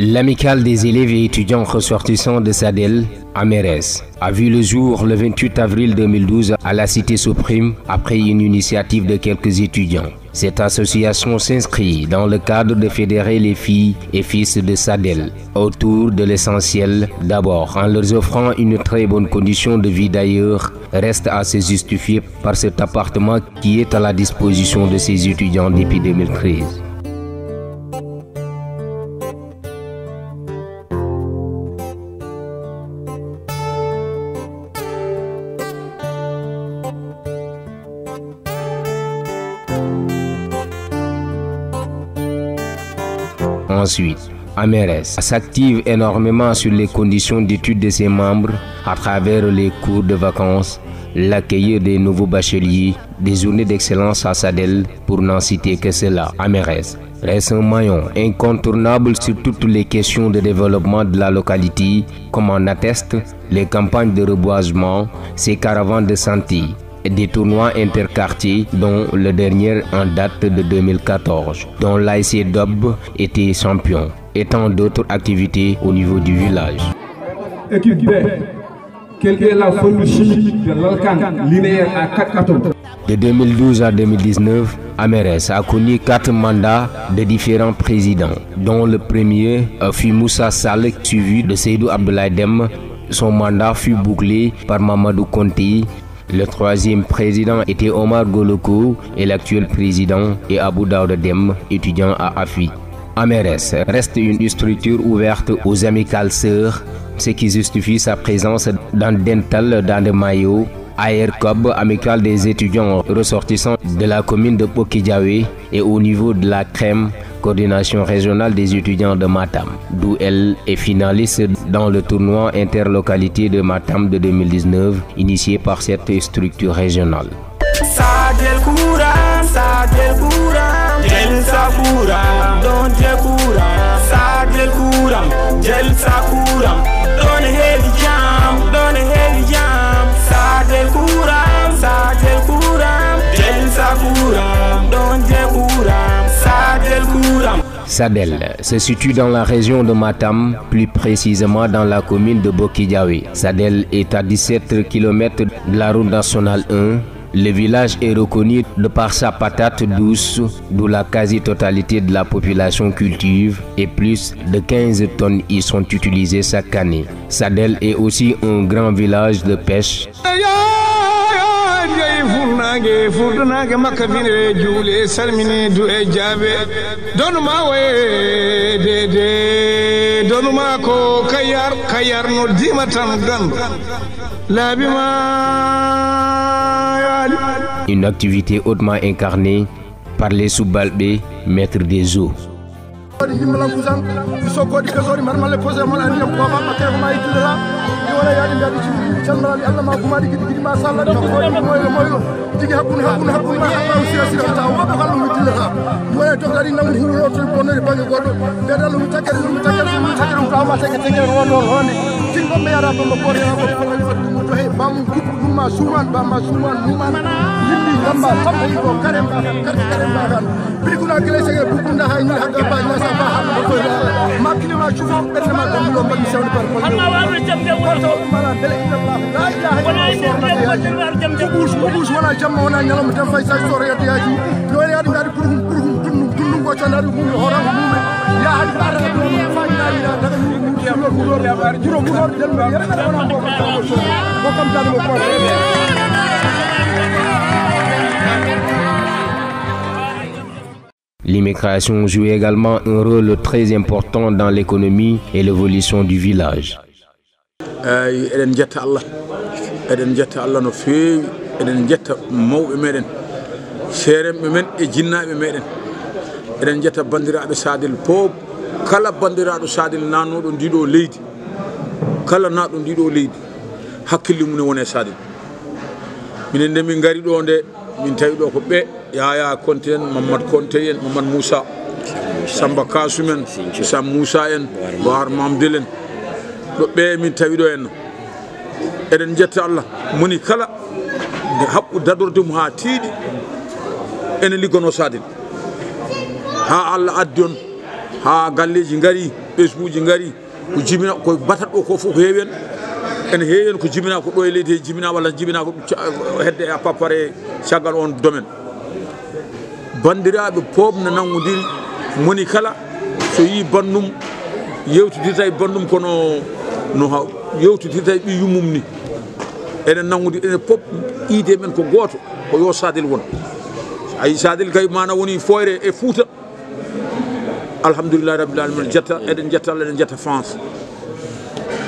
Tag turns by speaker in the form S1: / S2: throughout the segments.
S1: L'amicale des élèves et étudiants ressortissants de Sadel, Amerès, a vu le jour le 28 avril 2012 à la Cité Suprême après une initiative de quelques étudiants. Cette association s'inscrit dans le cadre de fédérer les filles et fils de Sadel autour de l'essentiel. D'abord, en leur offrant une très bonne condition de vie, d'ailleurs, reste à se justifier par cet appartement qui est à la disposition de ces étudiants depuis 2013. Ensuite, Amerès s'active énormément sur les conditions d'études de ses membres à travers les cours de vacances, l'accueil des nouveaux bacheliers, des journées d'excellence à Sadel, pour n'en citer que cela. Amerès reste un maillon incontournable sur toutes les questions de développement de la localité, comme en attestent les campagnes de reboisement, ses caravanes de santé, des tournois interquartiers, dont le dernier en date de 2014, dont l'ASC Dob était champion, et tant d'autres activités au niveau du village.
S2: Équipe B, quelle est la formule chimique de l'alcane linéaire à 4 atomes?
S1: De 2012 à 2019, Amerès a connu 4 mandats de différents présidents, dont le premier fut Moussa Sall, suivi de Seydou Abdoulaye Dem. Son mandat fut bouclé par Mamadou Konté. Le troisième président était Omar Goloko et l'actuel président est Abou Daouda Dem, étudiant à AFI. Amerès reste une structure ouverte aux amicales sœurs, ce qui justifie sa présence dans Dental, dans le Mayo, AERCOB, amicale des étudiants ressortissants de la commune de Pokidjawe, et au niveau de la CREM, coordination régionale des étudiants de Matam, d'où elle est finaliste dans le tournoi interlocalité de Matam de 2019, initié par cette structure régionale. Sadel se situe dans la région de Matam, plus précisément dans la commune de Bokidjawe. Sadel est à 17 km de la route nationale 1. Le village est reconnu de par sa patate douce, d'où la quasi-totalité de la population cultive, et plus de 15 tonnes y sont utilisées chaque année. Sadel est aussi un grand village de pêche. Une activité hautement incarnée par les Soubalbé, maîtres des eaux. L'immigration joue également un rôle très important dans l'économie et l'évolution du village.
S3: eɗen jetta Allah no feewi eɗen jetta mawɓe meɗen seeremɓe men e jinnaɓe meɗen eɗen jetta bandiraɓe Sadel fof kala bandiraɗo Sadel nannoɗo ndiɗo leydi kala naɗo ndiɗo leydi hakkille mum ne wone Sadel minen nde min gari ɗo nde min tawi ɗo ko ɓe Yaya Konte en Mamadou Konte en Mamadou Moussa Samba Kasum en Sam Moussa en Bahar Mamdel en ɗo ɓe min tawi ɗo henno eɗen jetta Allah moni kala nde haɓɓu dadorde mum ha tiiɗi ene liggono Sadel ha Allah addi on ha galleji ngari ɓesguji ngari ko jibina ko batat ɗo ko fof ko heewi en ene heewi en ko jibina ko ɗo e leydi jibina walla jibina ko hedde a papare caggal on domaine bandiraɓe fof ne nangodiri moni kala so yi bandum yewtodirta e bandum kono no yewtodirta e ɓi yummum ni eɗen nangodiri enen fof ide men ko goto ko yo Sadel won ayi Sadel kay mana woni foyre e Fouta alhamdulillah rabbil alamin jetta eɗen jetta Allah eɗen jetta France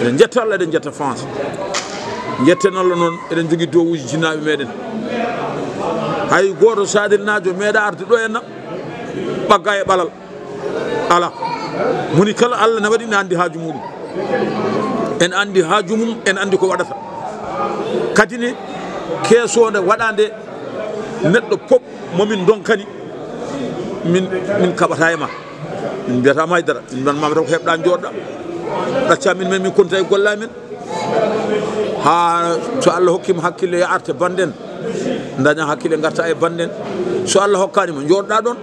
S3: eɗen jetta Allah eɗen jetta France jetten Allah noon eɗen jogui dowuji jinnaɓe meɗen hay goto Sadel najo meeɗa arde ɗo henna ɓagga e ɓalal ala moni kala Allah ne waɗi ne andi haaju muɗum en andi haaju mum en andi ko waɗata kadi ne keesode waɗande neɗɗo pop momin donkani min kaɓata e ma min mbiyatama haydara min mbiyanmama taw ko heɓɗa jooɗɗa ɗacca min men min konta e golle amen ha so Allah hokkima hakkille e arte banden daña hakkille garta e banden so Allah hokkanima jooɗɗa ɗon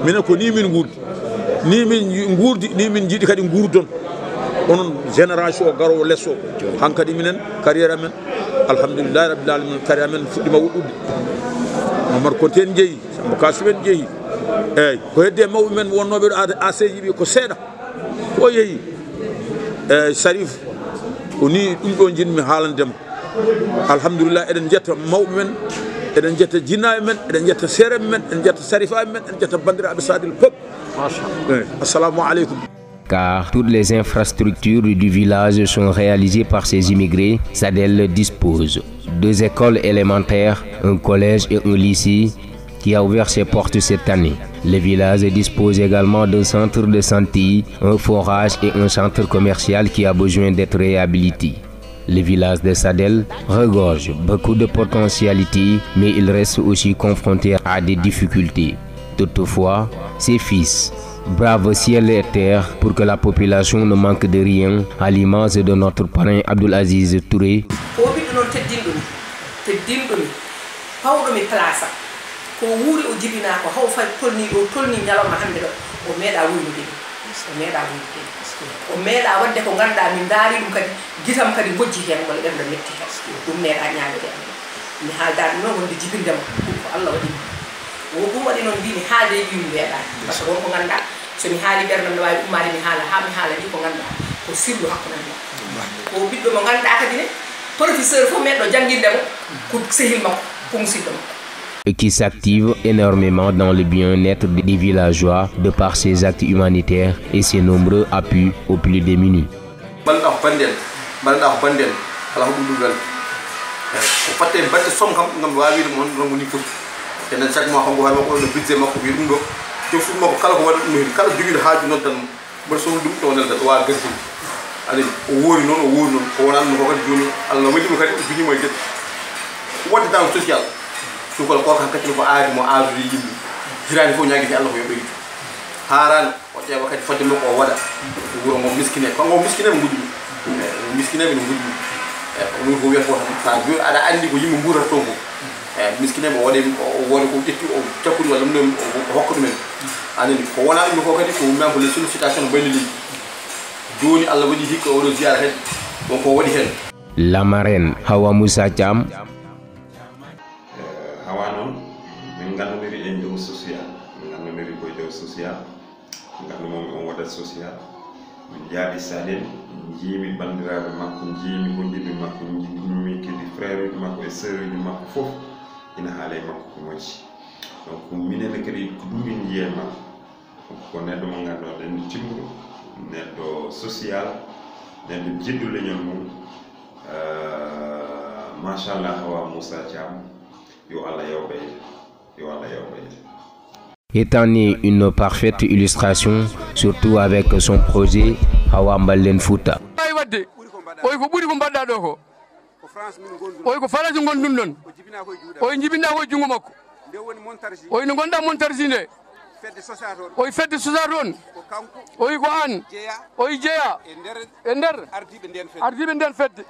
S3: minen ko ni min guurdi ni min guurdi ni min jiiɗi kadi guurdon onon génération o garowo lesso hankadi minen carrière amen alhamdulillah rabbil alamin carrière amen fuɗɗima wuɗɗude Mamadou Konte en jeeyi Samba Kasum en jeeyi eyyi ko hedde mawɓe men wonnoɓe ɗo ACJ ɓe ko seeɗa o yeehi eyyi Sarif ko ni ɗum ɗo jinmi haalandema alhamdulillah eɗen jetta mawɓe men eɗen jetta jinnaɓe men eɗen jetta seereɓe men eɗen jetta sarifaɓe men eɗen jetta bandiraɓe Sadel pop assalamu aleykum.
S1: Car toutes les infrastructures du village sont réalisées par ces immigrés, Sadel dispose 2 écoles élémentaires, un collège et un lycée qui a ouvert ses portes cette année. Le village dispose également d'un centre de santé, un forage et un centre commercial qui a besoin d'être réhabilité. Le village de Sadel regorge beaucoup de potentialités, mais il reste aussi confronté à des difficultés. Toutefois, ses fils bravent ciel et terre pour que la population ne manque de rien, à l'image de notre parrain Abdoul Aziz Touré.
S4: ko wuuri o jibina ko haw fay tolni ɗo tolni ñalawma hannde ɗo o meeɗa wuynude o meeɗa wadde ko ganduɗa min daari ɗum kadi gitam kadi gojji hen ngol ɓemɗo metti hen ɗum meeɗa ñaawede mi haaldade noon wonde jibindema ɗum ko Allah waɗi o ɗum waɗi noon mbimi haaldeji mi weeɗani par ce que wonko ganduɗa somi haali ɓerdam ne wawi ummade mi haala ha mi haala ni ko ganduɗa ko sirlu hakkunande ko ɓiɗɗo mo ganduɗa kadi ne professeur fof meɗɗo janguindemo ko sehil makko ko musidɗo makko
S1: qui s'active énormément dans le bien-être des villageois de par ses actes humanitaires et ses nombreux appuis aux plus démunis.
S5: sukol ko hakkati ko aadi mo aadudi yimɓe hirani fof ñaagi fi Allah ko yo ɓeydu harani o ƴeewa kadi fodde makko o waɗa wuro ngo miskine kanko miskine mo gujmi miskine ɓe no gujmi ɗum ko wiyata ko tan sa joni aɗa andi ko yimɓe mburata toon ko miskine mo waɗe o woni ko ƴetti o cakkudi walla ɗum o hokka ɗumen anani ko wona ɗum ko kadi ko même les sollicitations no bayni leydi joni Allah waɗi hikka oɗo ziyara kadi donc ko waɗi hen.
S1: La marraine Hawa Moussa Thiam
S6: social ngam mom on wada social min jaadi Sadel jimi bandirabe makko jimi gondibe makko jimi kedi frère makko e sœur makko fof ina haale makko ko moji donc minen kadi ko dumin yema ko neddo mo ngado den timmudo neddo social neddo jiddu leñol mum machallah Hawa Moussa Thiam yo Allah yawɓe
S1: Étant né une parfaite illustration, surtout avec son projet Hawa Mballen Fouta.
S7: Oy ko ɓuri ko mbaɗɗa ɗo ko oy ko France gonɗum ɗon oy jibina ko jungo makko oy no gonɗa montarji nde oy fedde sosa toon oy ko an oy jeeya e nder ardiɓe nden fedde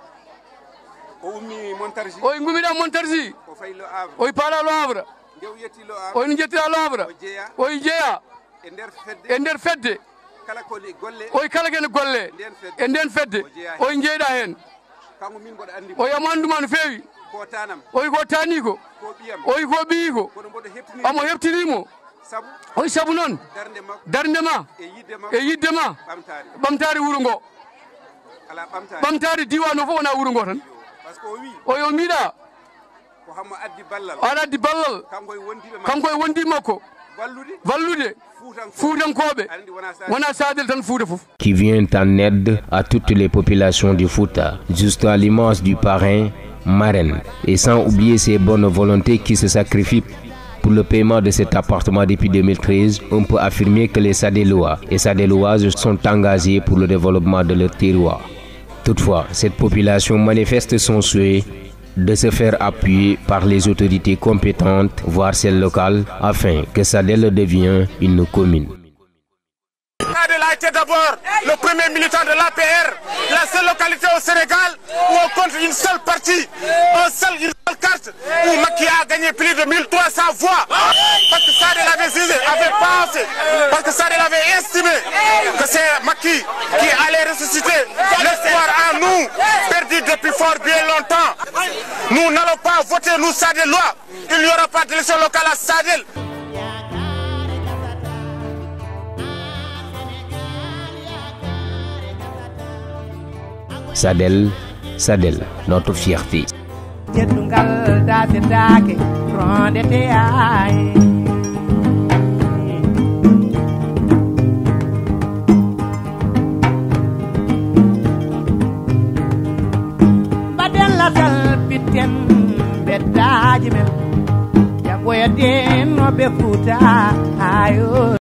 S7: oy gumiɗa montarji oy paala lo Havre oy no jettira lo Havre oy jeeya e nder fedde oy kala kene golle e nden fedde oy jeeyɗa hen oy amo anduma no feewi oy ko tani ko oy ko ɓiyi ko amo heptinimo oy sabu noon darde ma e yidde ma ɓamtare wuuro ngo ɓamtare diwan o fof wona wuuro ngo tan oy o miiɗa aɗa addi ballal kanko e wondi makko vallude Foutankoɓe wona Sadel tan Fouta fof.
S1: Qui vient en aide à toutes les populations du Fouta, juste à l'image du parrain Marraine, et sans oublier ses bonnes volontés qui se sacrifient pour le paiement de cet appartement depuis 2013, on peut affirmer que les Sadelois et Sadeloises sont engagés pour le développement de leur terroir. Toutefois, cette population manifeste son souhait de se faire appuyer par les autorités compétentes, voire celles locales, afin que Sadel devienne une commune.
S8: Sadel a été d'abord le premier militant de l'APR, la seule localité au Sénégal où on compte une seule partie, une seule carte, où Macky a gagné plus de 1300 voix. Parce que Sadel avait jugé, avait pensé, parce que Sadel avait estimé que c'est Macky qui allait ressusciter l'espoir en nous, perdu depuis fort bien longtemps. Nous n'allons pas voter, nous, Sadelois. Il n'y aura pas d'élection locale à Sadel.
S1: Sadel, notre fierté.
S9: Beddaji men jangoya den no be futa ayo